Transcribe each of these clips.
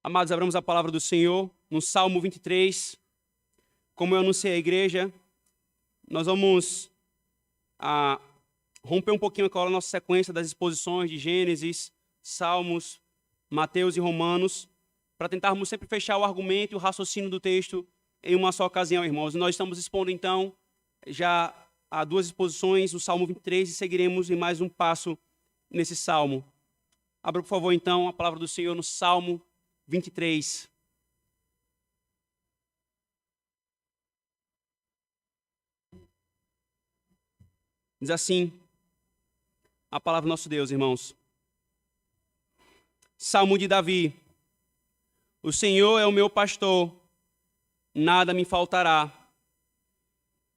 Amados, abramos a palavra do Senhor no Salmo 23. Como eu anunciei à igreja, nós vamos romper um pouquinho com a nossa sequência das exposições de Gênesis, Salmos, Mateus e Romanos, para tentarmos sempre fechar o argumento e o raciocínio do texto em uma só ocasião, irmãos. Nós estamos expondo, então, já há duas exposições, o Salmo 23, e seguiremos em mais um passo nesse Salmo. Abra, por favor, então, a palavra do Senhor no Salmo 23. Diz assim a palavra do nosso Deus, irmãos. Salmo de Davi. O Senhor é o meu pastor, nada me faltará.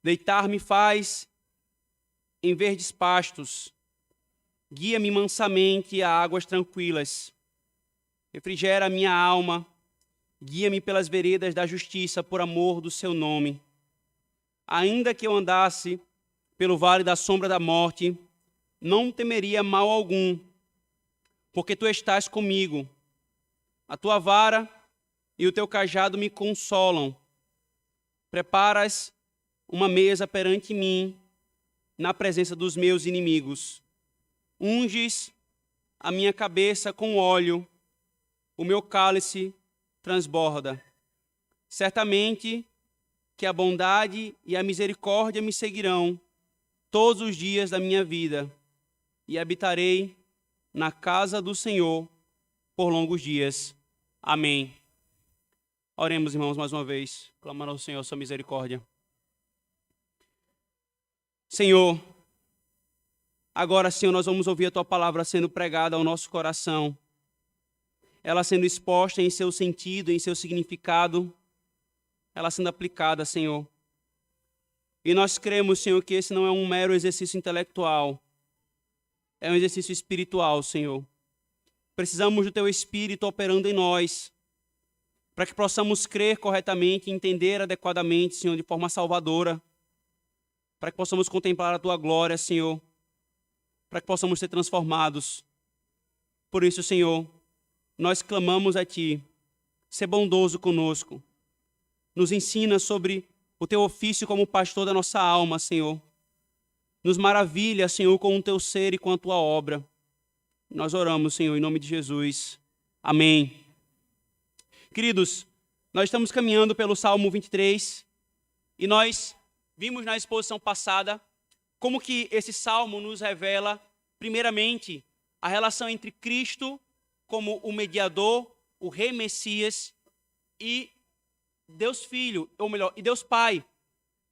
Deitar-me faz em verdes pastos, guia-me mansamente a águas tranquilas. Refrigera a minha alma, guia-me pelas veredas da justiça por amor do seu nome. Ainda que eu andasse pelo vale da sombra da morte, não temeria mal algum, porque tu estás comigo. A tua vara e o teu cajado me consolam. Preparas uma mesa perante mim, na presença dos meus inimigos. Unges a minha cabeça com óleo, o meu cálice transborda. Certamente que a bondade e a misericórdia me seguirão todos os dias da minha vida, e habitarei na casa do Senhor por longos dias. Amém. Oremos, irmãos, mais uma vez, clamando ao Senhor sua misericórdia. Senhor, agora, Senhor, nós vamos ouvir a tua palavra sendo pregada ao nosso coração, ela sendo exposta em seu sentido, em seu significado, ela sendo aplicada, Senhor. E nós cremos, Senhor, que esse não é um mero exercício intelectual, é um exercício espiritual, Senhor. Precisamos do teu Espírito operando em nós, para que possamos crer corretamente e entender adequadamente, Senhor, de forma salvadora, para que possamos contemplar a tua glória, Senhor, para que possamos ser transformados. Por isso, Senhor, nós clamamos a Ti, ser bondoso conosco. Nos ensina sobre o Teu ofício como pastor da nossa alma, Senhor. Nos maravilha, Senhor, com o Teu ser e com a Tua obra. Nós oramos, Senhor, em nome de Jesus. Amém. Queridos, nós estamos caminhando pelo Salmo 23 e nós vimos na exposição passada como que esse Salmo nos revela, primeiramente, a relação entre Cristo como o mediador, o Rei Messias, e Deus Filho, ou melhor, e Deus Pai.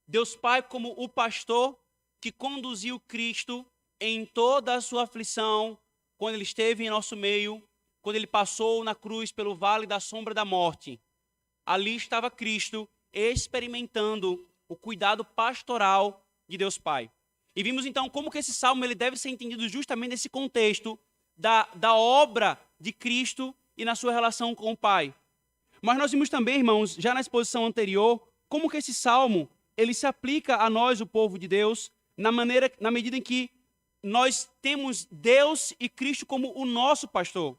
Deus Pai como o pastor que conduziu Cristo em toda a sua aflição, quando ele esteve em nosso meio, quando ele passou na cruz pelo vale da sombra da morte. Ali estava Cristo experimentando o cuidado pastoral de Deus Pai. E vimos então como que esse salmo ele deve ser entendido justamente nesse contexto da obra de Cristo e na sua relação com o Pai. Mas nós vimos também, irmãos, já na exposição anterior, como que esse salmo ele se aplica a nós, o povo de Deus, na medida em que nós temos Deus e Cristo como o nosso pastor.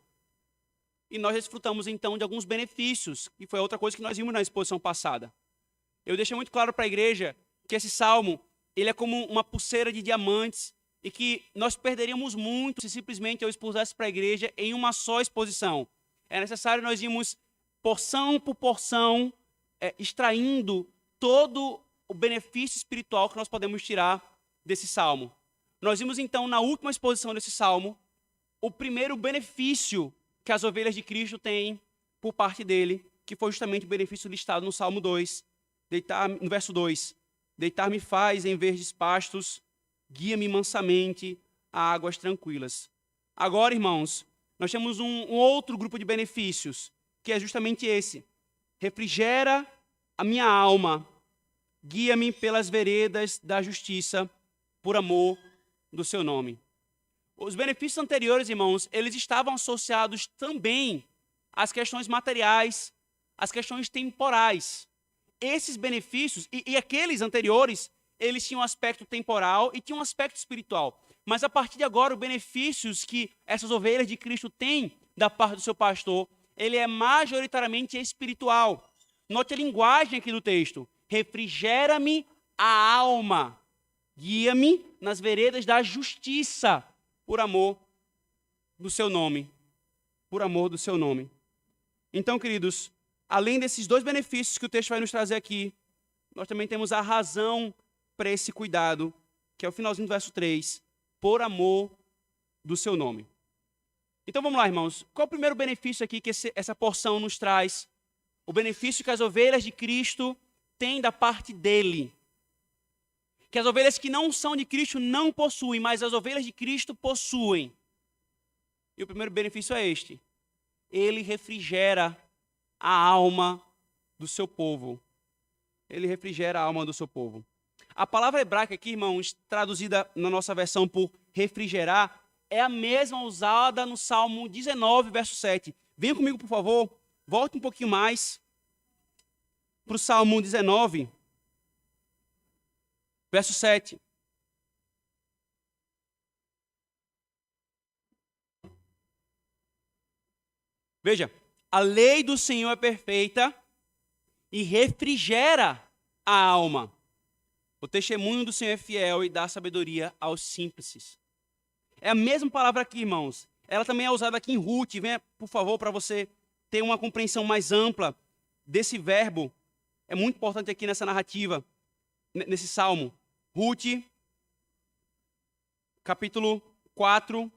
E nós desfrutamos então de alguns benefícios, que foi outra coisa que nós vimos na exposição passada. Eu deixei muito claro para a igreja que esse salmo ele é como uma pulseira de diamantes e que nós perderíamos muito se simplesmente eu expusesse para a igreja em uma só exposição. É necessário nós irmos porção por porção, extraindo todo o benefício espiritual que nós podemos tirar desse salmo. Nós vimos então na última exposição desse salmo o primeiro benefício que as ovelhas de Cristo têm por parte dele, que foi justamente o benefício listado no Salmo 2, no verso 2. Deitar-me faz em verdes pastos, guia-me mansamente a águas tranquilas. Agora, irmãos, nós temos um outro grupo de benefícios, que é justamente esse. Refrigera a minha alma, guia-me pelas veredas da justiça, por amor do seu nome. Os benefícios anteriores, irmãos, eles estavam associados também às questões materiais, às questões temporais. Esses benefícios, e aqueles anteriores, eles tinham um aspecto temporal e tinham um aspecto espiritual. Mas a partir de agora, os benefícios que essas ovelhas de Cristo têm da parte do seu pastor, ele é majoritariamente espiritual. Note a linguagem aqui do texto. Refrigera-me a alma. Guia-me nas veredas da justiça, por amor do seu nome. Por amor do seu nome. Então, queridos, além desses dois benefícios que o texto vai nos trazer aqui, nós também temos a razão para esse cuidado, que é o finalzinho do verso 3, por amor do seu nome. Então vamos lá, irmãos. Qual é o primeiro benefício aqui que essa porção nos traz? O benefício que as ovelhas de Cristo têm da parte dele. Que as ovelhas que não são de Cristo não possuem, mas as ovelhas de Cristo possuem. E o primeiro benefício é este. Ele refrigera a alma do seu povo. Ele refrigera a alma do seu povo. A palavra hebraica aqui, irmãos, traduzida na nossa versão por refrigerar, é a mesma usada no Salmo 19, verso 7. Venha comigo, por favor. Volte um pouquinho mais para o Salmo 19, verso 7. Veja, a lei do Senhor é perfeita e refrigera a alma. O testemunho do Senhor é fiel e dá sabedoria aos simples. É a mesma palavra aqui, irmãos. Ela também é usada aqui em Ruth. Venha, por favor, para você ter uma compreensão mais ampla desse verbo. É muito importante aqui nessa narrativa, nesse salmo. Ruth, capítulo 4,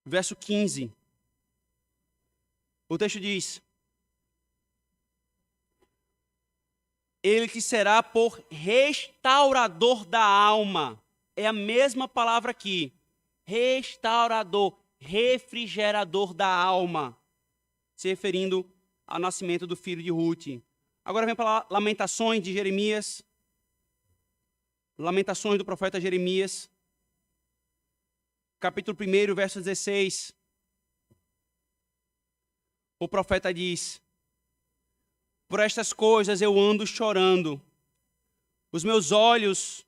verso 15. O texto diz: ele te será por restaurador da alma. É a mesma palavra aqui. Restaurador, refrigerador da alma. Se referindo ao nascimento do filho de Ruth. Agora vem para Lamentações de Jeremias. Lamentações do profeta Jeremias. Capítulo 1, verso 16. O profeta diz: por estas coisas eu ando chorando. Os meus olhos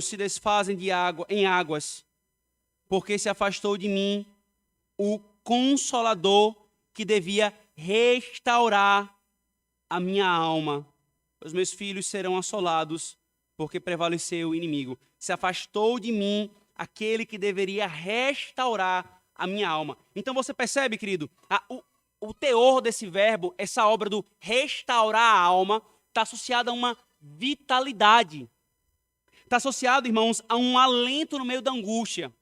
se desfazem em águas, porque se afastou de mim o Consolador que devia restaurar a minha alma. Os meus filhos serão assolados, porque prevaleceu o inimigo. Se afastou de mim aquele que deveria restaurar a minha alma. Então você percebe, querido, o teor desse verbo, essa obra do restaurar a alma, está associada a uma vitalidade. Está associado, irmãos, a um alento no meio da angústia.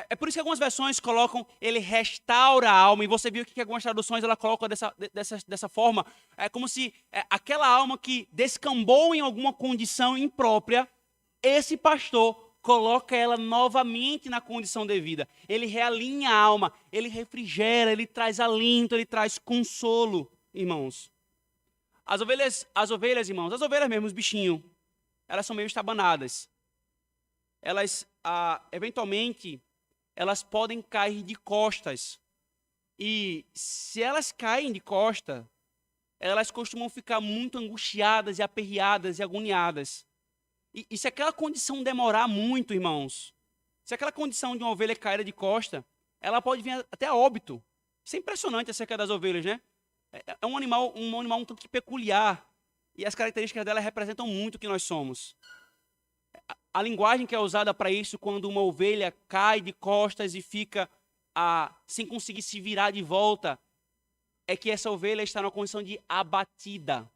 É por isso que algumas versões colocam ele restaura a alma, e você viu que algumas traduções ela coloca dessa forma. É como se aquela alma que descambou em alguma condição imprópria, esse pastor coloca ela novamente na condição devida. Ele realinha a alma, ele refrigera, ele traz alento, ele traz consolo, irmãos. As ovelhas, irmãos, as ovelhas mesmo, os bichinhos, elas são meio estabanadas. Elas, eventualmente, elas podem cair de costas. E se elas caem de costa, elas costumam ficar muito angustiadas e aperreadas e agoniadas. E se aquela condição demorar muito, irmãos, se aquela condição de uma ovelha cair de costa, ela pode vir até a óbito. Isso é impressionante acerca das ovelhas, né? É um animal um tanto que peculiar. E as características dela representam muito o que nós somos. A linguagem que é usada para isso, quando uma ovelha cai de costas e fica sem conseguir se virar de volta, é que essa ovelha está numa condição de abatida.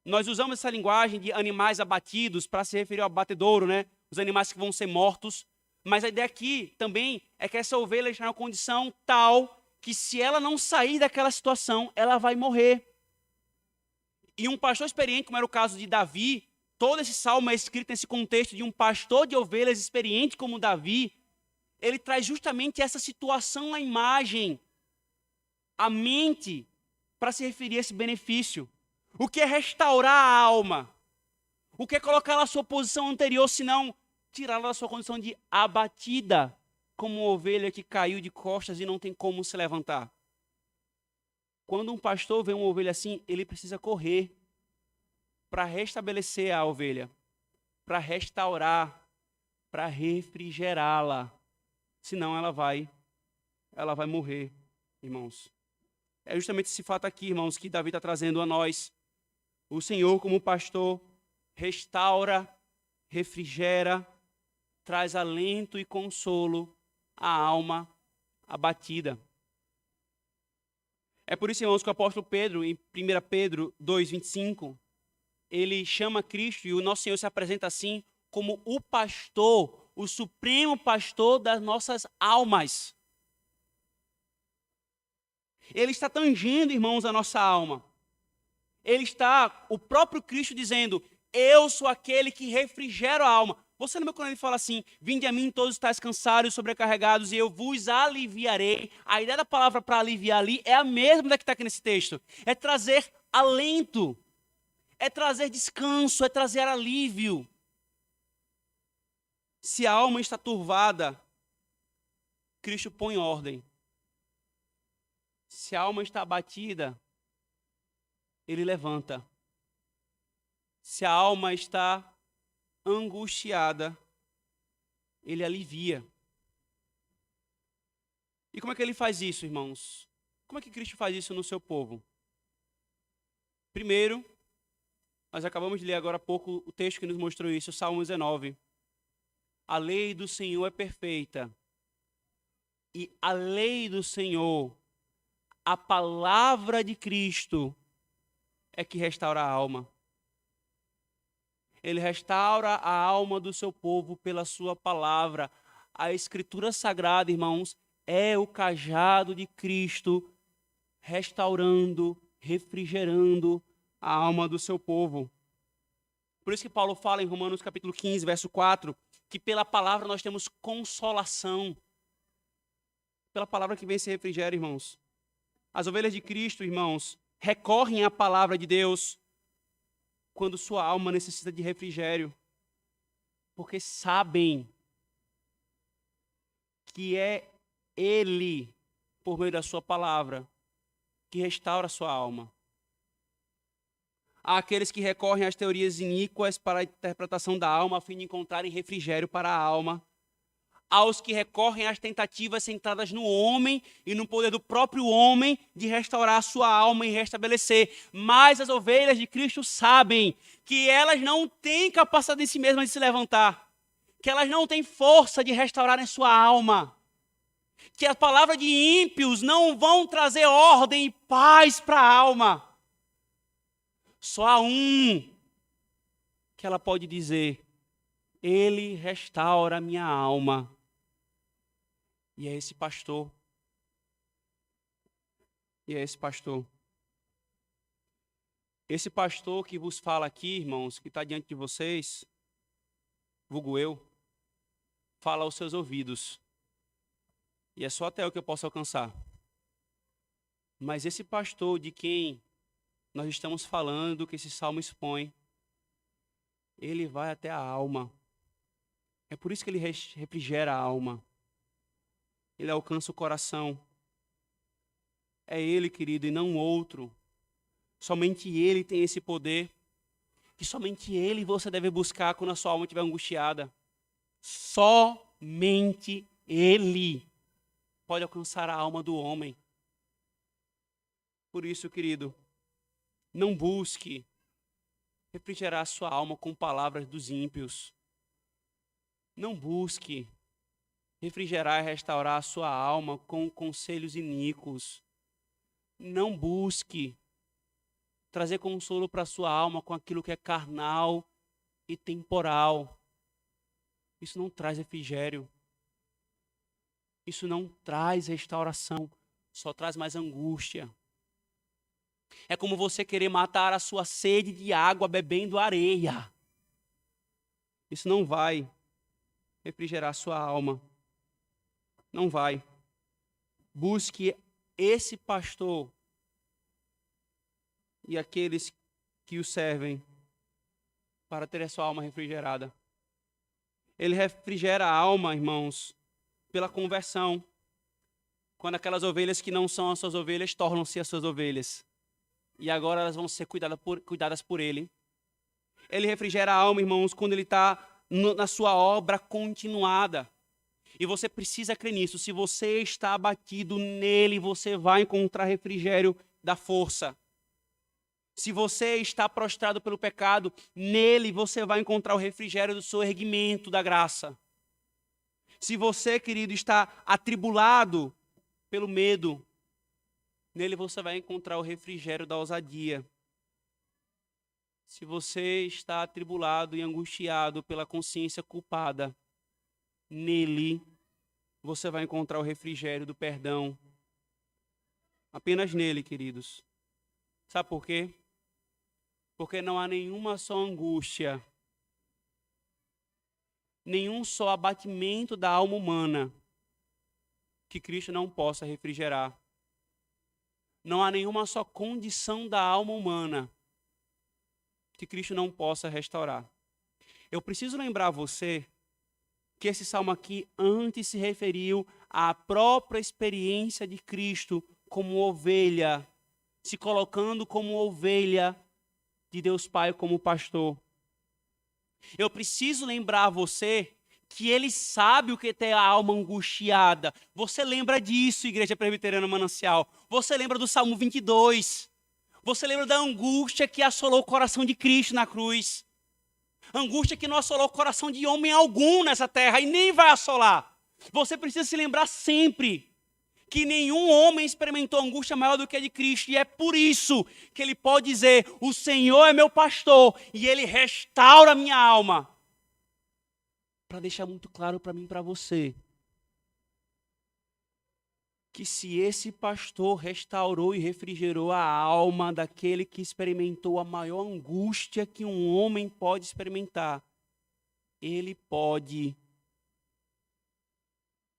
Nós usamos essa linguagem de animais abatidos para se referir ao abatedouro, né? Os animais que vão ser mortos. Mas a ideia aqui também é que essa ovelha está numa condição tal que se ela não sair daquela situação, ela vai morrer. E um pastor experiente, como era o caso de Davi, todo esse salmo é escrito nesse contexto de um pastor de ovelhas experiente como Davi, ele traz justamente essa situação à imagem, à mente, para se referir a esse benefício. O que é restaurar a alma? O que é colocá-la na sua posição anterior, senão tirá-la da sua condição de abatida, como uma ovelha que caiu de costas e não tem como se levantar? Quando um pastor vê uma ovelha assim, ele precisa correr para restabelecer a ovelha, para restaurar, para refrigerá-la. senão ela vai morrer, irmãos. É justamente esse fato aqui, irmãos, que Davi está trazendo a nós. O Senhor, como pastor, restaura, refrigera, traz alento e consolo à alma abatida. É por isso, irmãos, que o apóstolo Pedro, em 1 Pedro 2:25, ele chama Cristo e o nosso Senhor se apresenta assim como o pastor, o supremo pastor das nossas almas. Ele está tangendo, irmãos, a nossa alma. O próprio Cristo dizendo, eu sou aquele que refrigera a alma. Você lembra quando ele fala assim, vinde a mim todos estáis cansados e sobrecarregados e eu vos aliviarei. A ideia da palavra para aliviar ali é a mesma da que está aqui nesse texto. É trazer alento, é trazer descanso, é trazer alívio. Se a alma está turvada, Cristo põe ordem. Se a alma está abatida, ele levanta. Se a alma está angustiada, ele alivia. E como é que ele faz isso, irmãos? Como é que Cristo faz isso no seu povo? Primeiro, nós acabamos de ler agora há pouco o texto que nos mostrou isso, Salmo 19. A lei do Senhor é perfeita. E a lei do Senhor, a palavra de Cristo, é que restaura a alma. Ele restaura a alma do seu povo pela sua palavra. A Escritura Sagrada, irmãos, é o cajado de Cristo restaurando, refrigerando a alma do seu povo. Por isso que Paulo fala em Romanos capítulo 15, verso 4, que pela palavra nós temos consolação. Pela palavra que vem esse refrigério, irmãos. As ovelhas de Cristo, irmãos, recorrem à palavra de Deus quando sua alma necessita de refrigério, porque sabem que é Ele, por meio da sua palavra, que restaura a sua alma. Há aqueles que recorrem às teorias iníquas para a interpretação da alma, a fim de encontrarem refrigério para a alma. Há os que recorrem às tentativas centradas no homem e no poder do próprio homem de restaurar a sua alma e restabelecer. Mas as ovelhas de Cristo sabem que elas não têm capacidade em si mesmas de se levantar, que elas não têm força de restaurarem sua alma, que a palavra de ímpios não vão trazer ordem e paz para a alma. Só há um que ela pode dizer, ele restaura a minha alma. E é esse pastor. E é esse pastor. Esse pastor que vos fala aqui, irmãos, que está diante de vocês, vulgo eu, fala aos seus ouvidos. E é só até o que eu posso alcançar. Mas esse pastor de quem nós estamos falando, que esse salmo expõe, ele vai até a alma. É por isso que ele refrigera a alma. Ele alcança o coração. É ele, querido, e não outro. Somente ele tem esse poder. E somente ele você deve buscar quando a sua alma estiver angustiada. Somente ele pode alcançar a alma do homem. Por isso, querido, não busque refrigerar a sua alma com palavras dos ímpios. Não busque refrigerar e restaurar a sua alma com conselhos iníquos. Não busque trazer consolo para a sua alma com aquilo que é carnal e temporal. Isso não traz refrigério. Isso não traz restauração. Só traz mais angústia. É como você querer matar a sua sede de água bebendo areia. Isso não vai refrigerar a sua alma. Não vai. Busque esse pastor e aqueles que o servem para ter a sua alma refrigerada. Ele refrigera a alma, irmãos, pela conversão. Quando aquelas ovelhas que não são as suas ovelhas tornam-se as suas ovelhas. E agora elas vão ser cuidadas por ele. Ele refrigera a alma, irmãos, quando ele está na sua obra continuada. E você precisa crer nisso. Se você está abatido nele, você vai encontrar refrigério da força. Se você está prostrado pelo pecado, nele você vai encontrar o refrigério do seu erguimento da graça. Se você, querido, está atribulado pelo medo, nele você vai encontrar o refrigério da ousadia. Se você está atribulado e angustiado pela consciência culpada, nele você vai encontrar o refrigério do perdão. Apenas nele, queridos. Sabe por quê? Porque não há nenhuma só angústia, nenhum só abatimento da alma humana que Cristo não possa refrigerar. Não há nenhuma só condição da alma humana que Cristo não possa restaurar. Eu preciso lembrar a você que esse salmo aqui antes se referiu à própria experiência de Cristo como ovelha, se colocando como ovelha de Deus Pai como pastor. Eu preciso lembrar a você que ele sabe o que é ter a alma angustiada. Você lembra disso, Igreja Presbiteriana Manancial. Você lembra do Salmo 22. Você lembra da angústia que assolou o coração de Cristo na cruz. Angústia que não assolou o coração de homem algum nessa terra e nem vai assolar. Você precisa se lembrar sempre que nenhum homem experimentou angústia maior do que a de Cristo. E é por isso que ele pode dizer, o Senhor é meu pastor e ele restaura a minha alma. Para deixar muito claro para mim e para você, que se esse pastor restaurou e refrigerou a alma daquele que experimentou a maior angústia que um homem pode experimentar, ele pode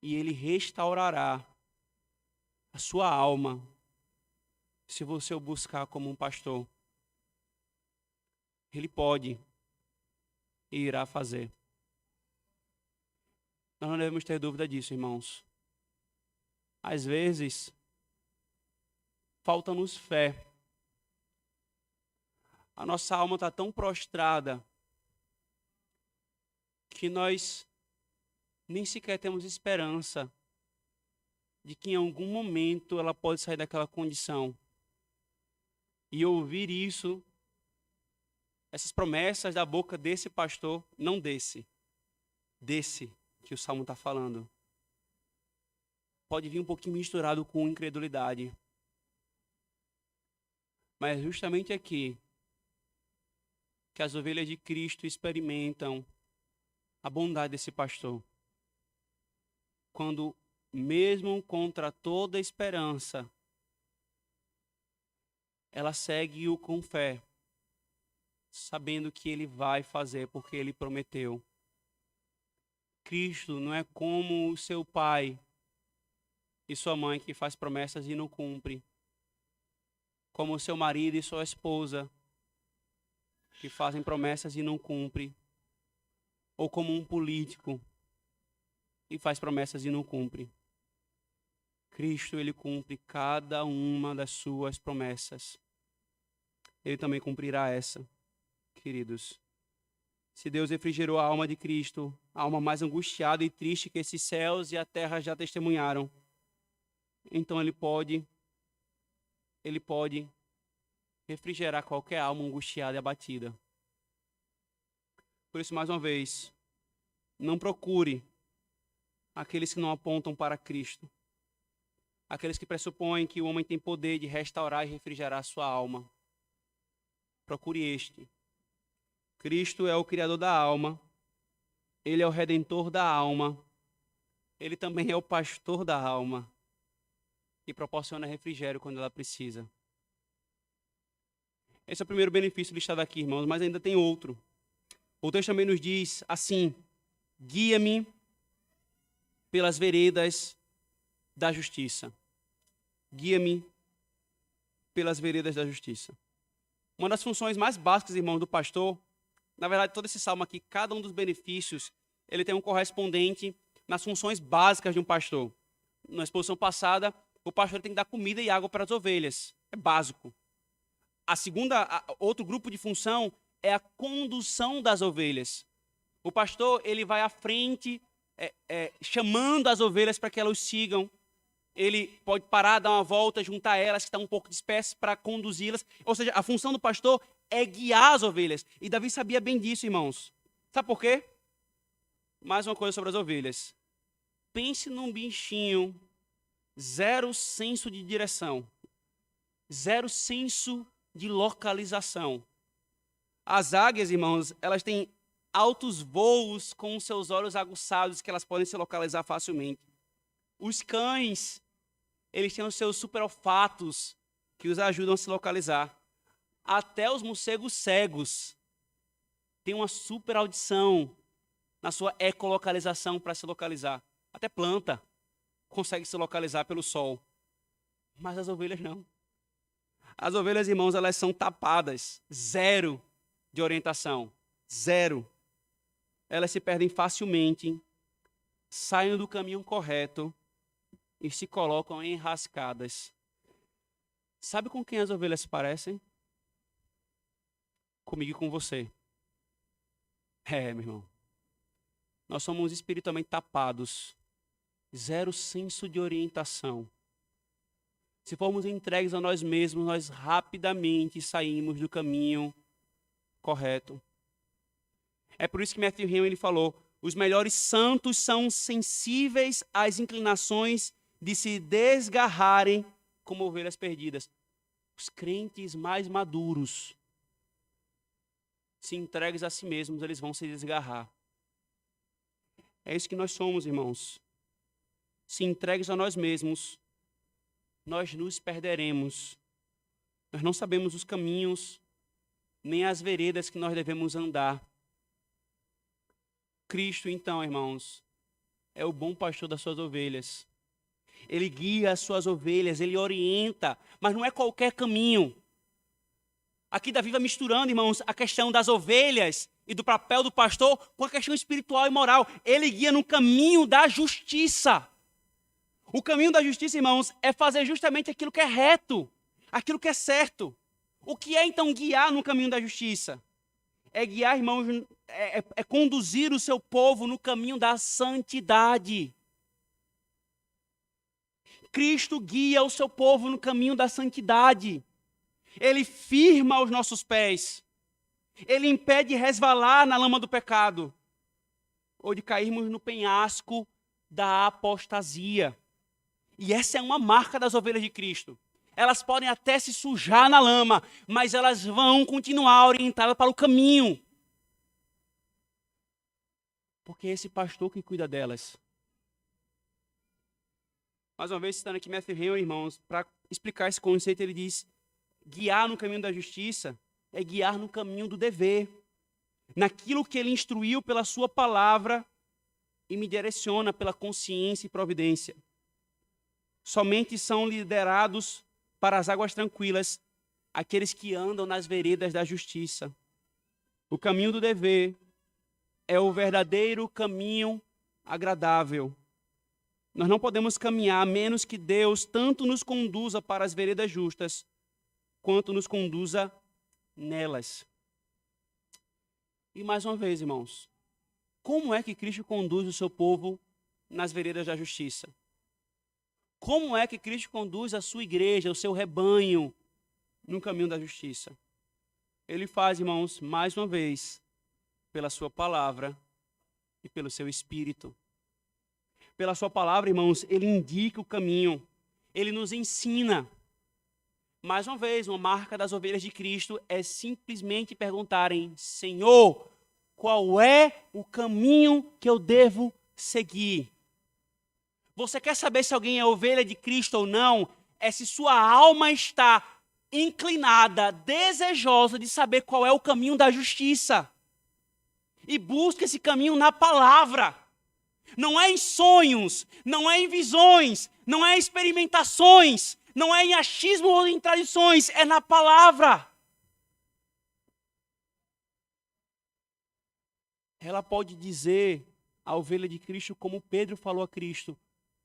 e ele restaurará a sua alma, se você o buscar como um pastor. Ele pode e irá fazer. Nós não devemos ter dúvida disso, irmãos. Às vezes, falta-nos fé. A nossa alma está tão prostrada que nós nem sequer temos esperança de que em algum momento ela pode sair daquela condição. E ouvir isso, essas promessas da boca desse pastor, não desse que o Salmo está falando, pode vir um pouquinho misturado com incredulidade. Mas é justamente aqui que as ovelhas de Cristo experimentam a bondade desse pastor. Quando, mesmo contra toda esperança, ela segue-o com fé, sabendo que ele vai fazer porque ele prometeu. Cristo não é como o seu pai e sua mãe que faz promessas e não cumpre. Como o seu marido e sua esposa que fazem promessas e não cumpre. Ou como um político que faz promessas e não cumpre. Cristo, ele cumpre cada uma das suas promessas. Ele também cumprirá essa, queridos. Se Deus refrigerou a alma de Cristo, a alma mais angustiada e triste que esses céus e a terra já testemunharam, então ele pode refrigerar qualquer alma angustiada e abatida. Por isso, mais uma vez, não procure aqueles que não apontam para Cristo, aqueles que pressupõem que o homem tem poder de restaurar e refrigerar a sua alma. Procure este. Cristo é o Criador da alma, ele é o Redentor da alma, ele também é o pastor da alma e proporciona refrigério quando ela precisa. Esse é o primeiro benefício listado aqui, irmãos, mas ainda tem outro. O texto também nos diz assim: guia-me pelas veredas da justiça. Guia-me pelas veredas da justiça. Uma das funções mais básicas, irmãos, do pastor, na verdade, todo esse salmo aqui, cada um dos benefícios, ele tem um correspondente nas funções básicas de um pastor. Na exposição passada, o pastor tem que dar comida e água para as ovelhas. É básico. Outro grupo de função é a condução das ovelhas. O pastor, ele vai à frente chamando as ovelhas para que elas o sigam. Ele pode parar, dar uma volta, juntar elas que estão um pouco dispersas para conduzi-las. Ou seja, a função do pastor é guiar as ovelhas. E Davi sabia bem disso, irmãos. Sabe por quê? Mais uma coisa sobre as ovelhas. Pense num bichinho, zero senso de direção, zero senso de localização. As águias, irmãos, elas têm altos voos com seus olhos aguçados que elas podem se localizar facilmente. Os cães, eles têm os seus super olfatos que os ajudam a se localizar. Até os morcegos cegos têm uma super audição na sua ecolocalização para se localizar. Até planta consegue se localizar pelo sol. Mas as ovelhas não. As ovelhas, irmãos, elas são tapadas. Zero de orientação. Zero. Elas se perdem facilmente, saem do caminho correto e se colocam enrascadas. Sabe com quem as ovelhas se parecem? Comigo e com você. Meu irmão. Nós somos espiritualmente tapados. Zero senso de orientação. Se formos entregues a nós mesmos, nós rapidamente saímos do caminho correto. É por isso que Matthew Henry ele falou: os melhores santos são sensíveis às inclinações de se desgarrarem como ovelhas perdidas. Os crentes mais maduros, se entregues a si mesmos, eles vão se desgarrar. É isso que nós somos, irmãos. Se entregues a nós mesmos, nós nos perderemos. Nós não sabemos os caminhos, nem as veredas que nós devemos andar. Cristo, então, irmãos, é o bom pastor das suas ovelhas. Ele guia as suas ovelhas, ele orienta, mas não é qualquer caminho. Aqui Davi vai misturando, irmãos, a questão das ovelhas e do papel do pastor com a questão espiritual e moral. Ele guia no caminho da justiça. O caminho da justiça, irmãos, é fazer justamente aquilo que é reto, aquilo que é certo. O que é, então, guiar no caminho da justiça? É guiar, irmãos, é conduzir o seu povo no caminho da santidade. Cristo guia o seu povo no caminho da santidade. Ele firma os nossos pés. Ele impede resvalar na lama do pecado ou de cairmos no penhasco da apostasia. E essa é uma marca das ovelhas de Cristo. Elas podem até se sujar na lama, mas elas vão continuar orientadas para o caminho. Porque é esse pastor que cuida delas. Mais uma vez, citando aqui Matthew Henry, irmãos, para explicar esse conceito, ele diz: guiar no caminho da justiça é guiar no caminho do dever, naquilo que ele instruiu pela sua palavra e me direciona pela consciência e providência. Somente são liderados para as águas tranquilas aqueles que andam nas veredas da justiça. O caminho do dever é o verdadeiro caminho agradável. Nós não podemos caminhar a menos que Deus tanto nos conduza para as veredas justas, quanto nos conduza nelas. E mais uma vez, irmãos, como é que Cristo conduz o seu povo nas veredas da justiça? Como é que Cristo conduz a sua igreja, o seu rebanho, no caminho da justiça? Ele faz, irmãos, mais uma vez, pela sua palavra e pelo seu Espírito. Pela sua palavra, irmãos, ele indica o caminho, ele nos ensina. Mais uma vez, uma marca das ovelhas de Cristo é simplesmente perguntarem: Senhor, qual é o caminho que eu devo seguir? Você quer saber se alguém é ovelha de Cristo ou não? É se sua alma está inclinada, desejosa de saber qual é o caminho da justiça. E busca esse caminho na palavra. Não é em sonhos, não é em visões, não é em experimentações, não é em achismo ou em tradições, é na palavra. Ela pode dizer à ovelha de Cristo, como Pedro falou a Cristo: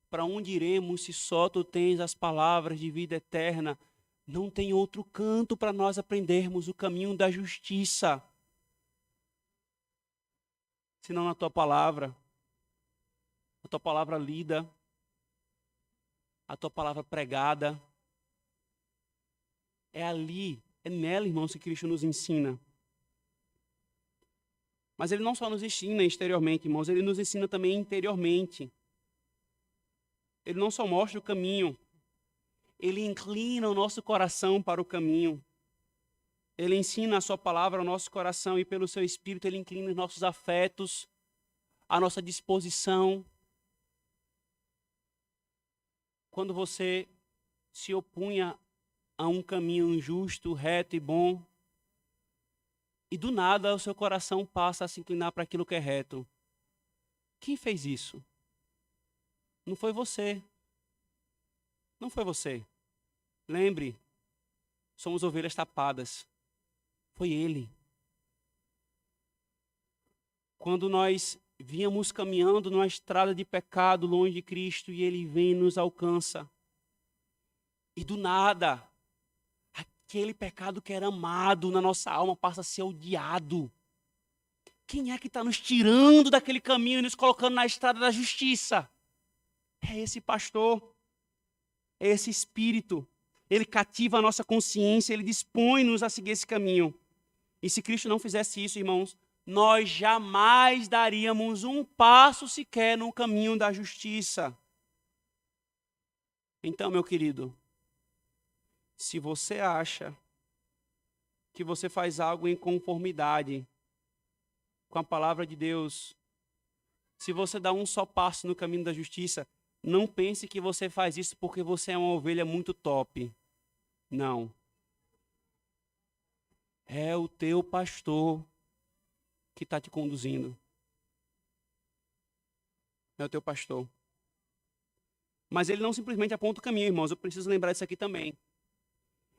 para onde iremos se só tu tens as palavras de vida eterna? Não tem outro canto para nós aprendermos o caminho da justiça, senão na tua palavra. a tua palavra lida, a tua palavra pregada. É ali, é nela, irmãos, que Cristo nos ensina. Mas ele não só nos ensina exteriormente, irmãos, ele nos ensina também interiormente. Ele não só mostra o caminho, ele inclina o nosso coração para o caminho. Ele ensina a sua palavra ao nosso coração e pelo seu Espírito ele inclina os nossos afetos, a nossa disposição. Quando você se opunha a um caminho justo, reto e bom, e do nada o seu coração passa a se inclinar para aquilo que é reto. Quem fez isso? Não foi você. Não foi você. Lembre, somos ovelhas tapadas. Foi Ele. Quando nós víamos caminhando numa estrada de pecado longe de Cristo e Ele vem e nos alcança. E do nada, aquele pecado que era amado na nossa alma passa a ser odiado. Quem é que está nos tirando daquele caminho e nos colocando na estrada da justiça? É esse pastor, é esse Espírito. Ele cativa a nossa consciência, ele dispõe-nos a seguir esse caminho. E se Cristo não fizesse isso, irmãos, nós jamais daríamos um passo sequer no caminho da justiça. Então, meu querido, se você acha que você faz algo em conformidade com a palavra de Deus, se você dá um só passo no caminho da justiça, não pense que você faz isso porque você é uma ovelha muito top. Não. É o teu pastor que está te conduzindo. É o teu pastor. Mas ele não simplesmente aponta o caminho, irmãos. Eu preciso lembrar disso aqui também.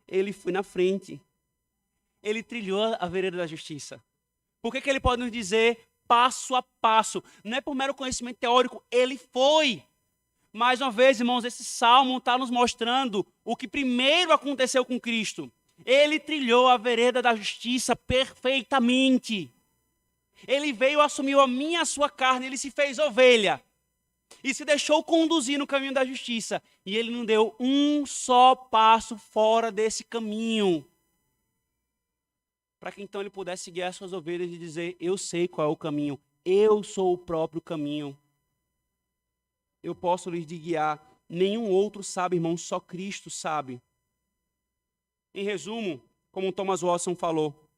Ele foi na frente. Ele trilhou a vereda da justiça. Por que ele pode nos dizer passo a passo? Não é por mero conhecimento teórico. Ele foi. Mais uma vez, irmãos, esse salmo está nos mostrando o que primeiro aconteceu com Cristo. Ele trilhou a vereda da justiça perfeitamente. Ele veio, assumiu a minha e a sua carne, ele se fez ovelha. E se deixou conduzir no caminho da justiça. E ele não deu um só passo fora desse caminho. Para que então ele pudesse guiar suas ovelhas e dizer, eu sei qual é o caminho. Eu sou o próprio caminho. Eu posso lhes guiar. Nenhum outro sabe, irmão, só Cristo sabe. Em resumo, como Thomas Watson falou,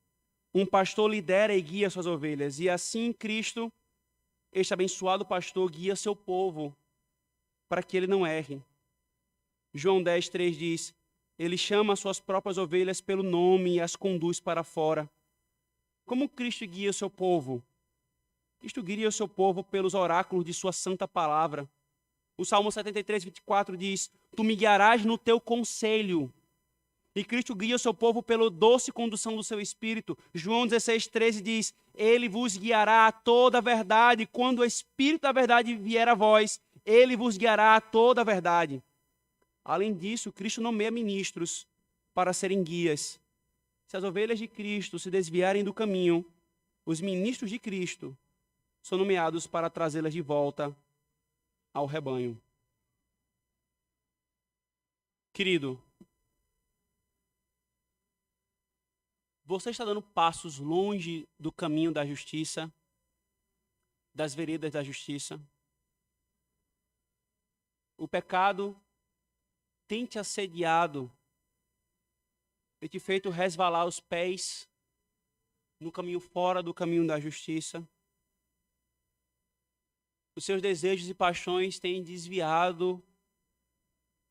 um pastor lidera e guia suas ovelhas. E assim Cristo, este abençoado pastor, guia seu povo para que ele não erre. João 10:3 diz, ele chama as suas próprias ovelhas pelo nome e as conduz para fora. Como Cristo guia o seu povo? Cristo guia o seu povo pelos oráculos de sua santa palavra. O Salmo 73:24 diz, tu me guiarás no teu conselho. E Cristo guia o seu povo pela doce condução do seu Espírito. João 16:13 diz, ele vos guiará a toda a verdade. Quando o Espírito da verdade vier a vós, ele vos guiará a toda a verdade. Além disso, Cristo nomeia ministros para serem guias. Se as ovelhas de Cristo se desviarem do caminho, os ministros de Cristo são nomeados para trazê-las de volta ao rebanho. Querido, você está dando passos longe do caminho da justiça, das veredas da justiça? O pecado tem te assediado, tem te feito resvalar os pés no caminho fora do caminho da justiça. Os seus desejos e paixões têm desviado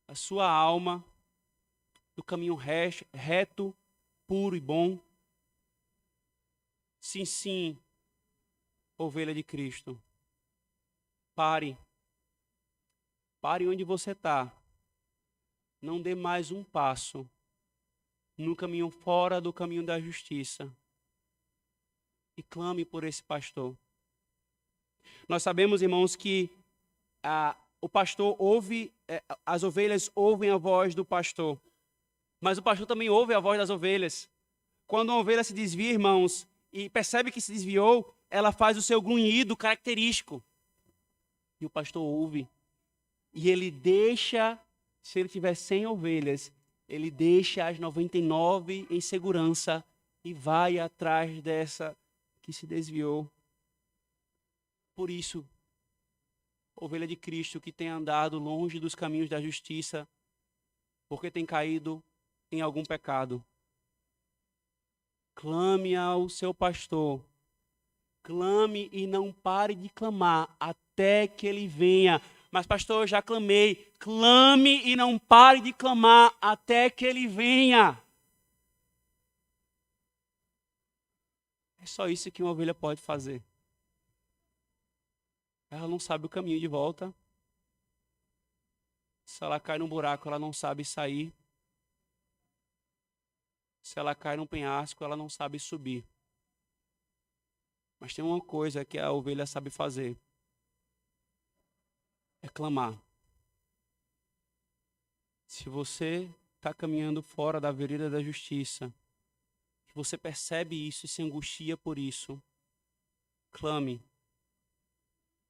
a sua alma do caminho reto, puro e bom. Sim, sim, ovelha de Cristo. Pare. Pare onde você está. Não dê mais um passo no caminho fora do caminho da justiça. E clame por esse pastor. Nós sabemos, irmãos, que o pastor ouve, as ovelhas ouvem a voz do pastor. Mas o pastor também ouve a voz das ovelhas. Quando uma ovelha se desvia, irmãos, e percebe que se desviou, ela faz o seu grunhido característico. E o pastor ouve. E ele deixa, se ele tiver 100 ovelhas, ele deixa as 99 em segurança e vai atrás dessa que se desviou. Por isso, ovelha de Cristo que tem andado longe dos caminhos da justiça, porque tem caído em algum pecado, clame ao seu pastor. Clame e não pare de clamar até que ele venha. Mas, pastor, eu já clamei. Clame e não pare de clamar até que ele venha. É só isso que uma ovelha pode fazer. Ela não sabe o caminho de volta. Se ela cai num buraco, ela não sabe sair. Se ela cai num penhasco, ela não sabe subir. Mas tem uma coisa que a ovelha sabe fazer. É clamar. Se você está caminhando fora da vereda da justiça, que você percebe isso e se angustia por isso, clame,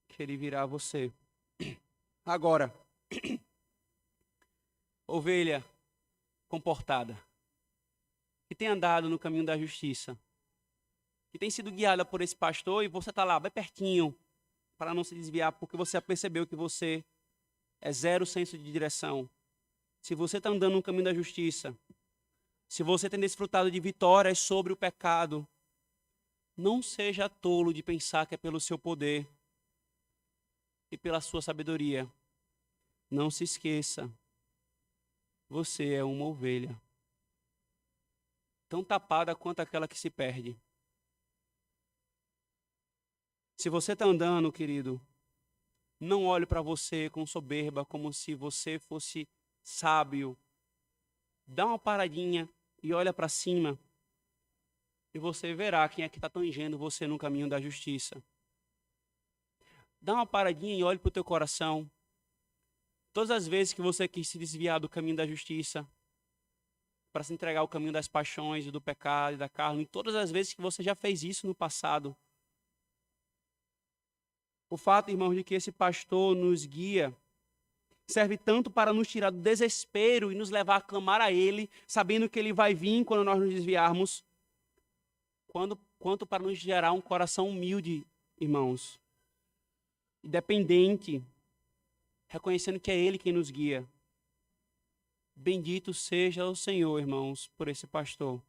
que ele virá a você. Agora, ovelha comportada, que tem andado no caminho da justiça, que tem sido guiada por esse pastor e você está lá, bem pertinho, para não se desviar, porque você já percebeu que você é zero senso de direção. Se você está andando no caminho da justiça, se você tem desfrutado de vitórias sobre o pecado, não seja tolo de pensar que é pelo seu poder e pela sua sabedoria. Não se esqueça, você é uma ovelha, tão tapada quanto aquela que se perde. Se você está andando, querido, não olhe para você com soberba, como se você fosse sábio. Dá uma paradinha e olha para cima e você verá quem é que está tangendo você no caminho da justiça. Dá uma paradinha e olhe para o teu coração. Todas as vezes que você quis se desviar do caminho da justiça, para se entregar ao caminho das paixões e do pecado e da carne, todas as vezes que você já fez isso no passado, o fato, irmãos, de que esse pastor nos guia serve tanto para nos tirar do desespero e nos levar a clamar a Ele, sabendo que Ele vai vir quando nós nos desviarmos, quanto para nos gerar um coração humilde, irmãos, independente, reconhecendo que é Ele quem nos guia. Bendito seja o Senhor, irmãos, por esse pastor,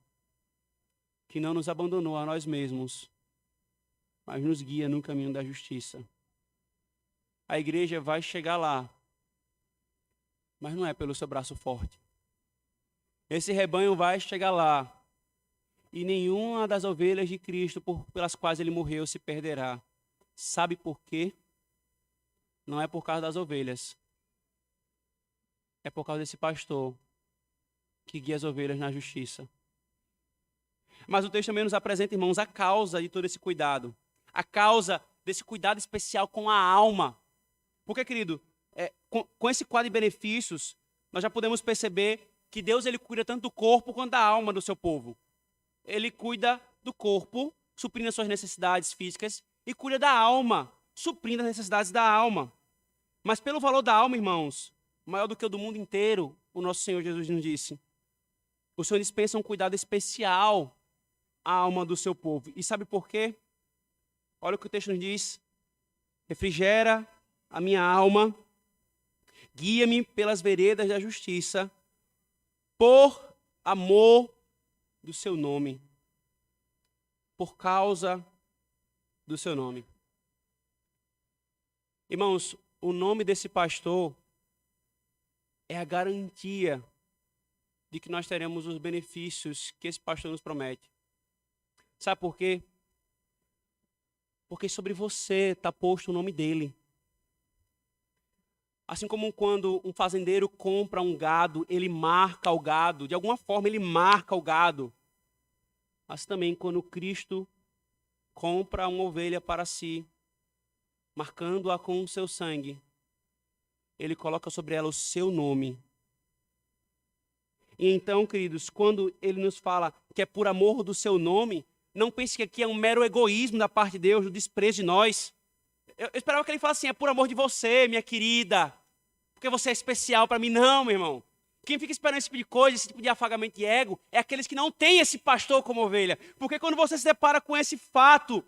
que não nos abandonou a nós mesmos, mas nos guia no caminho da justiça. A igreja vai chegar lá, mas não é pelo seu braço forte. Esse rebanho vai chegar lá, e nenhuma das ovelhas de Cristo pelas quais ele morreu se perderá. Sabe por quê? Não é por causa das ovelhas. É por causa desse pastor que guia as ovelhas na justiça. Mas o texto também nos apresenta, irmãos, a causa de todo esse cuidado. A causa desse cuidado especial com a alma. Porque, querido, com esse quadro de benefícios, nós já podemos perceber que Deus ele cuida tanto do corpo quanto da alma do seu povo. Ele cuida do corpo, suprindo as suas necessidades físicas, e cuida da alma, suprindo as necessidades da alma. Mas pelo valor da alma, irmãos, maior do que o do mundo inteiro, o nosso Senhor Jesus nos disse. O Senhor dispensa um cuidado especial à alma do seu povo. E sabe por quê? Olha o que o texto nos diz. Refrigera a minha alma, guia-me pelas veredas da justiça, por amor do seu nome. Por causa do seu nome. Irmãos, o nome desse pastor é a garantia de que nós teremos os benefícios que esse pastor nos promete. Sabe por quê? Porque sobre você está posto o nome dele. Assim como quando um fazendeiro compra um gado, ele marca o gado. De alguma forma, ele marca o gado. Mas também quando Cristo compra uma ovelha para si, marcando-a com o seu sangue, ele coloca sobre ela o seu nome. E então, queridos, quando ele nos fala que é por amor do seu nome, não pense que aqui é um mero egoísmo da parte de Deus, o desprezo de nós. Eu esperava que ele falasse assim, é por amor de você, minha querida, porque você é especial para mim. Não, meu irmão. Quem fica esperando esse tipo de coisa, esse tipo de afagamento de ego, é aqueles que não têm esse pastor como ovelha. Porque quando você se depara com esse fato,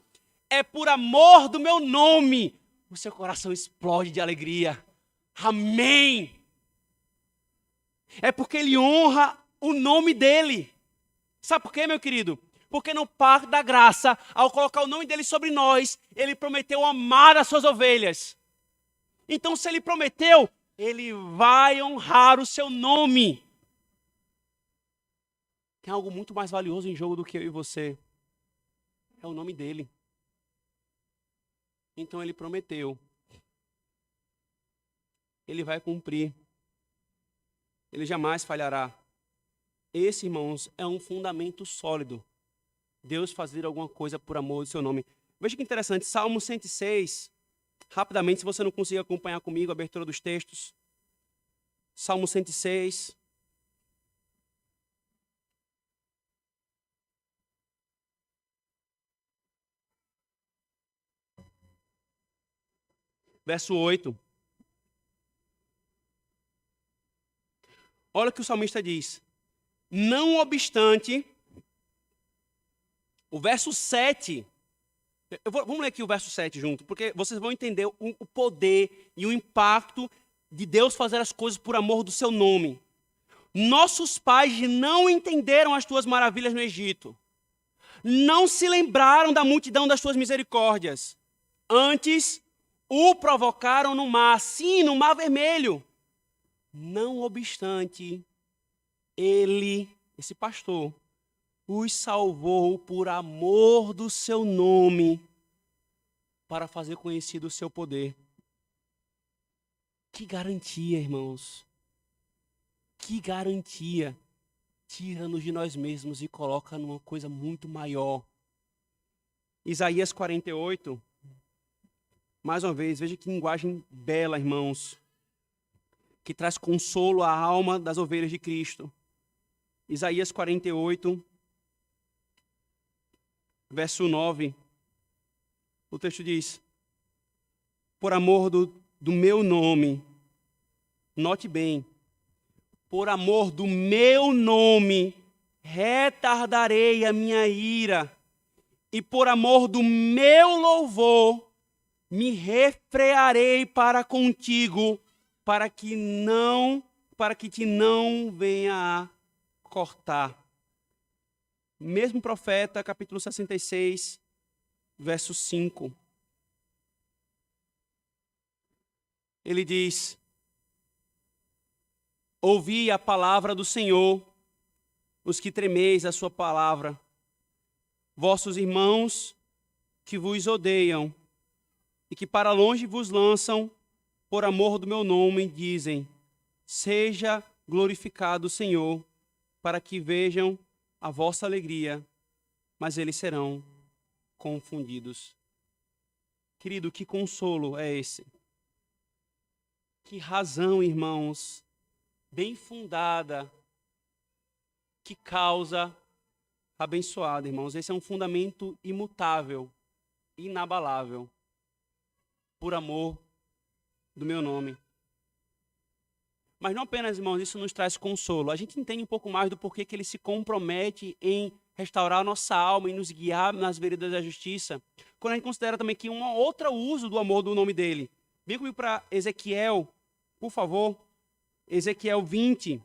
é por amor do meu nome, o seu coração explode de alegria. Amém! É porque ele honra o nome dele. Sabe por quê, meu querido? Porque no parque da graça, ao colocar o nome dele sobre nós, ele prometeu amar as suas ovelhas. Então, se ele prometeu, ele vai honrar o seu nome. Tem algo muito mais valioso em jogo do que eu e você. É o nome dele. Então, ele prometeu. Ele vai cumprir. Ele jamais falhará. Esse, irmãos, é um fundamento sólido. Deus fazer alguma coisa por amor do seu nome. Veja que interessante, Salmo 106. Rapidamente, se você não conseguir acompanhar comigo a abertura dos textos. Salmo 106. Verso 8. Olha o que o salmista diz. Não obstante, o verso 7, vamos ler aqui o verso 7 junto, porque vocês vão entender o poder e o impacto de Deus fazer as coisas por amor do seu nome. Nossos pais não entenderam as tuas maravilhas no Egito. Não se lembraram da multidão das tuas misericórdias. Antes, o provocaram no mar, sim, no mar vermelho. Não obstante, ele, esse pastor, os salvou por amor do seu nome, para fazer conhecido o seu poder. Que garantia, irmãos. Que garantia. Tira-nos de nós mesmos e coloca numa coisa muito maior. Isaías 48. Mais uma vez, veja que linguagem bela, irmãos. Que traz consolo à alma das ovelhas de Cristo. Isaías 48, verso 9. O texto diz: por amor do meu nome, note bem, por amor do meu nome, retardarei a minha ira, e por amor do meu louvor, me refrearei para contigo, para que te não venha a cortar. Mesmo profeta, capítulo 66, verso 5. Ele diz: ouvi a palavra do Senhor, os que tremeis a sua palavra, vossos irmãos que vos odeiam e que para longe vos lançam por amor do meu nome, dizem: seja glorificado o Senhor, para que vejam a vossa alegria, mas eles serão confundidos. Querido, que consolo é esse? Que razão, irmãos, bem fundada, que causa abençoada, irmãos. Esse é um fundamento imutável, inabalável, por amor do meu nome. Mas não apenas, irmãos, isso nos traz consolo. A gente entende um pouco mais do porquê que ele se compromete em restaurar a nossa alma e nos guiar nas veredas da justiça, quando a gente considera também que um outro uso do amor do nome dele. Vem comigo para Ezequiel, por favor. Ezequiel 20.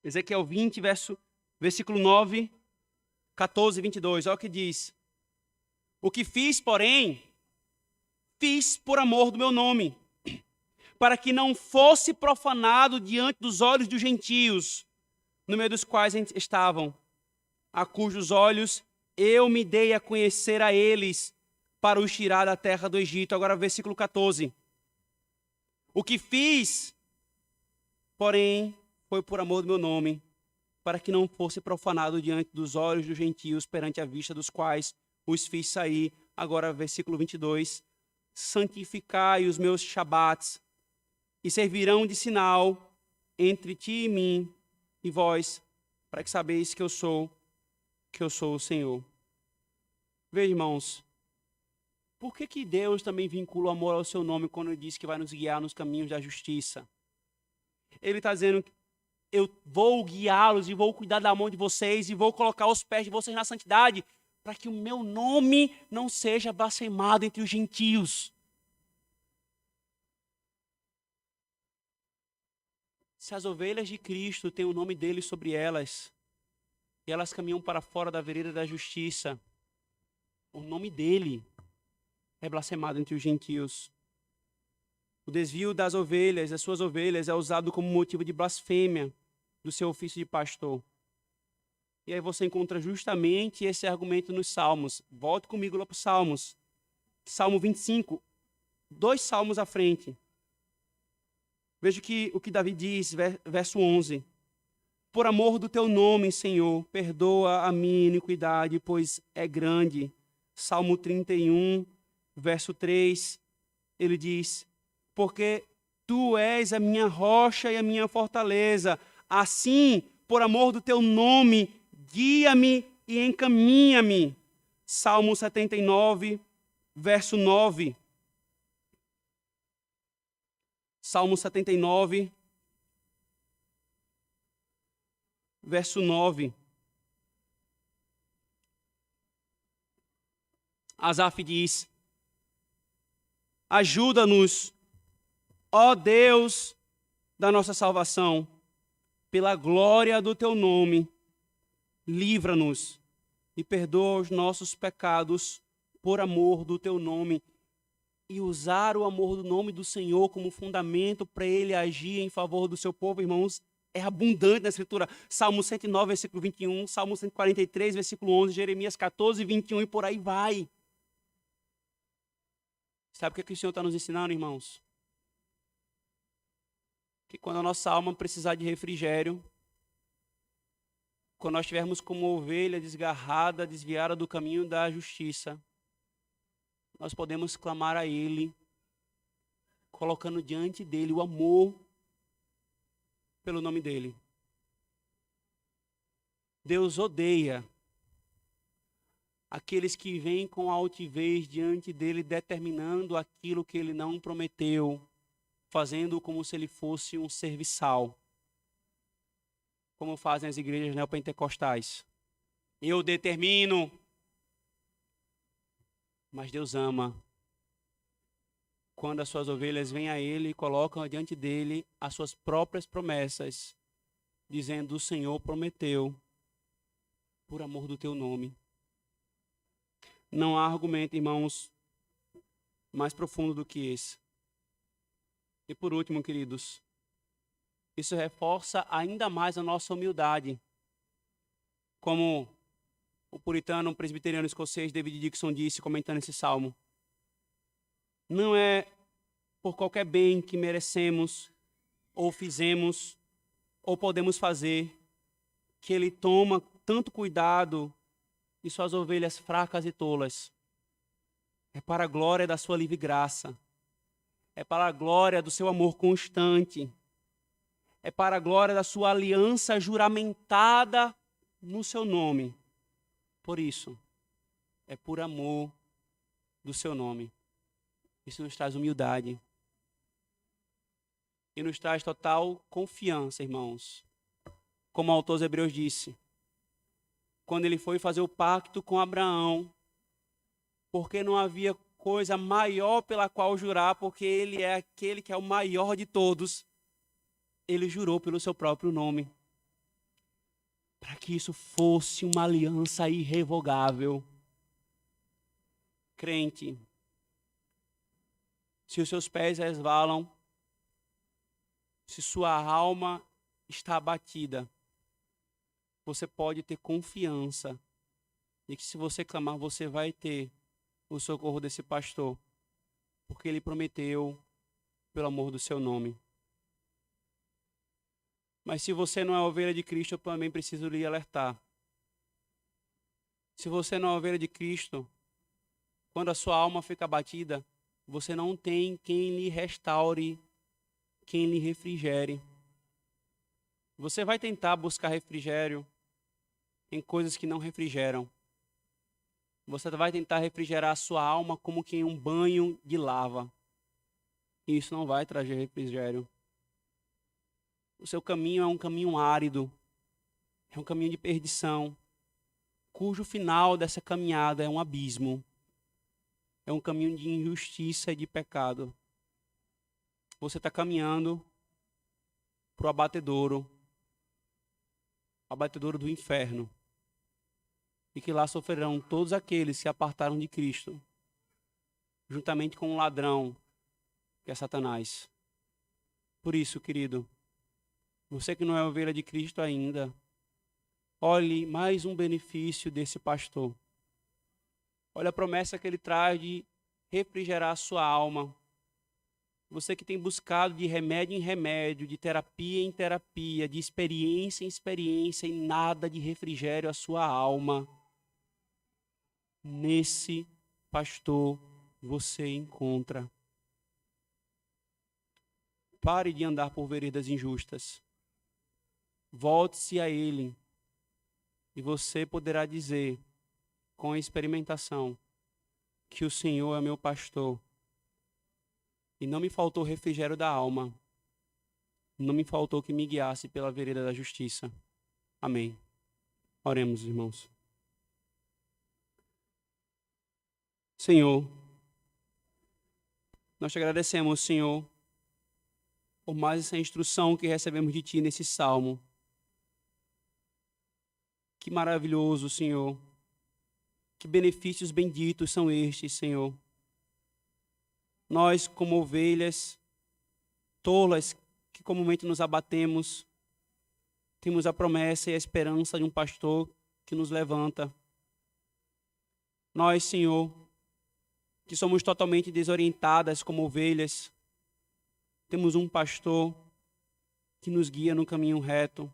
Ezequiel 20, versículo 9, 14 e 22. Olha o que diz. O que fiz, porém, fiz por amor do meu nome, para que não fosse profanado diante dos olhos dos gentios, no meio dos quais estavam, a cujos olhos eu me dei a conhecer a eles, para os tirar da terra do Egito. Agora, versículo 14. O que fiz, porém, foi por amor do meu nome, para que não fosse profanado diante dos olhos dos gentios, perante a vista dos quais os fiz sair. Agora, versículo 22. santificai os meus Shabats, e servirão de sinal entre ti e mim e vós, para que sabeis que eu sou o Senhor. Veja, irmãos, por que Deus também vincula o amor ao seu nome quando ele diz que vai nos guiar nos caminhos da justiça? Ele está dizendo, eu vou guiá-los e vou cuidar da mão de vocês e vou colocar os pés de vocês na santidade, para que o meu nome não seja blasfemado entre os gentios. Se as ovelhas de Cristo têm o nome dele sobre elas, e elas caminham para fora da vereda da justiça, o nome dele é blasfemado entre os gentios. O desvio das ovelhas, das suas ovelhas, é usado como motivo de blasfêmia do seu ofício de pastor. E aí você encontra justamente esse argumento nos Salmos. Volte comigo lá para os Salmos. Salmo 25, 2 salmos à frente. Veja o que Davi diz, verso 11. Por amor do teu nome, Senhor, perdoa a minha iniquidade, pois é grande. Salmo 31, verso 3, ele diz, porque tu és a minha rocha e a minha fortaleza. Assim, por amor do teu nome, guia-me e encaminha-me. Salmo 79, verso 9. Salmo 79, verso 9. Asaf diz, ajuda-nos, ó Deus da nossa salvação, pela glória do teu nome, livra-nos e perdoa os nossos pecados por amor do teu nome. E usar o amor do nome do Senhor como fundamento para ele agir em favor do seu povo, irmãos, é abundante na Escritura. Salmo 109, versículo 21, Salmo 143, versículo 11, Jeremias 14, 21 e por aí vai. Sabe o que o Senhor está nos ensinando, irmãos? Que quando a nossa alma precisar de refrigério, quando nós estivermos como ovelha desgarrada, desviada do caminho da justiça, nós podemos clamar a Ele, colocando diante dEle o amor pelo nome dEle. Deus odeia aqueles que vêm com altivez diante dEle, determinando aquilo que Ele não prometeu, fazendo como se Ele fosse um serviçal, como fazem as igrejas neopentecostais. Eu determino. Mas Deus ama quando as suas ovelhas vêm a Ele e colocam diante dEle as suas próprias promessas, dizendo, o Senhor prometeu, por amor do teu nome. Não há argumento, irmãos, mais profundo do que esse. E por último, queridos, isso reforça ainda mais a nossa humildade. Como o puritano presbiteriano escocês David Dixon disse, comentando esse salmo. Não é por qualquer bem que merecemos, ou fizemos, ou podemos fazer, que ele toma tanto cuidado de suas ovelhas fracas e tolas. É para a glória da sua livre graça. É para a glória do seu amor constante. É para a glória da sua aliança juramentada no seu nome. Por isso, é por amor do seu nome. Isso nos traz humildade. E nos traz total confiança, irmãos. Como o autor dos Hebreus disse, quando ele foi fazer o pacto com Abraão, porque não havia coisa maior pela qual jurar, porque ele é aquele que é o maior de todos, ele jurou pelo seu próprio nome. Para que isso fosse uma aliança irrevogável. Crente, se os seus pés resvalam, se sua alma está abatida, você pode ter confiança de que se você clamar, você vai ter o socorro desse pastor, porque ele prometeu pelo amor do seu nome. Mas se você não é ovelha de Cristo, eu também preciso lhe alertar. Se você não é ovelha de Cristo, quando a sua alma fica abatida, você não tem quem lhe restaure, quem lhe refrigere. Você vai tentar buscar refrigério em coisas que não refrigeram. Você vai tentar refrigerar a sua alma como que em um banho de lava. E isso não vai trazer refrigério. O seu caminho é um caminho árido, é um caminho de perdição, cujo final dessa caminhada é um abismo. É um caminho de injustiça e de pecado. Você está caminhando para o abatedouro do inferno. E que lá sofrerão todos aqueles que se apartaram de Cristo, juntamente com o ladrão, que é Satanás. Por isso, querido, você que não é ovelha de Cristo ainda, olhe mais um benefício desse pastor. Olha a promessa que ele traz de refrigerar a sua alma. Você que tem buscado de remédio em remédio, de terapia em terapia, de experiência em experiência e nada de refrigério à sua alma. Nesse pastor você encontra. Pare de andar por veredas injustas. Volte-se a ele. E você poderá dizer, com a experimentação, que o Senhor é meu pastor. E não me faltou refrigério da alma. Não me faltou que me guiasse pela vereda da justiça. Amém. Oremos, irmãos. Senhor, nós te agradecemos, Senhor, por mais essa instrução que recebemos de Ti nesse salmo. Que maravilhoso, Senhor. Que benefícios benditos são estes, Senhor. Nós, como ovelhas tolas, que comumente nos abatemos, temos a promessa e a esperança de um pastor que nos levanta. Nós, Senhor, que somos totalmente desorientadas como ovelhas, temos um pastor que nos guia no caminho reto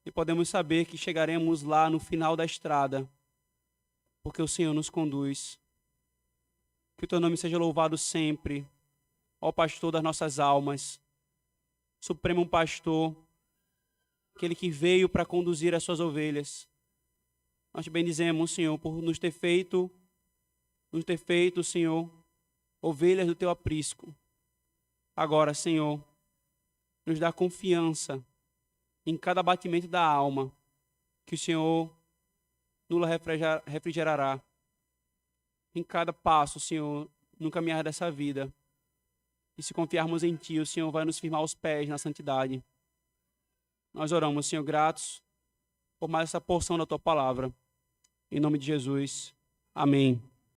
e podemos saber que chegaremos lá no final da estrada, porque o Senhor nos conduz. Que o teu nome seja louvado sempre, ó pastor das nossas almas, supremo pastor, aquele que veio para conduzir as suas ovelhas. Nós te bendizemos, Senhor, por nos ter feito, Senhor, ovelhas do teu aprisco. Agora, Senhor, nos dá confiança em cada batimento da alma, que o Senhor nos refrigerará. Em cada passo, Senhor, no caminhar dessa vida. E se confiarmos em Ti, o Senhor vai nos firmar os pés na santidade. Nós oramos, Senhor, gratos por mais essa porção da Tua palavra. Em nome de Jesus. Amém.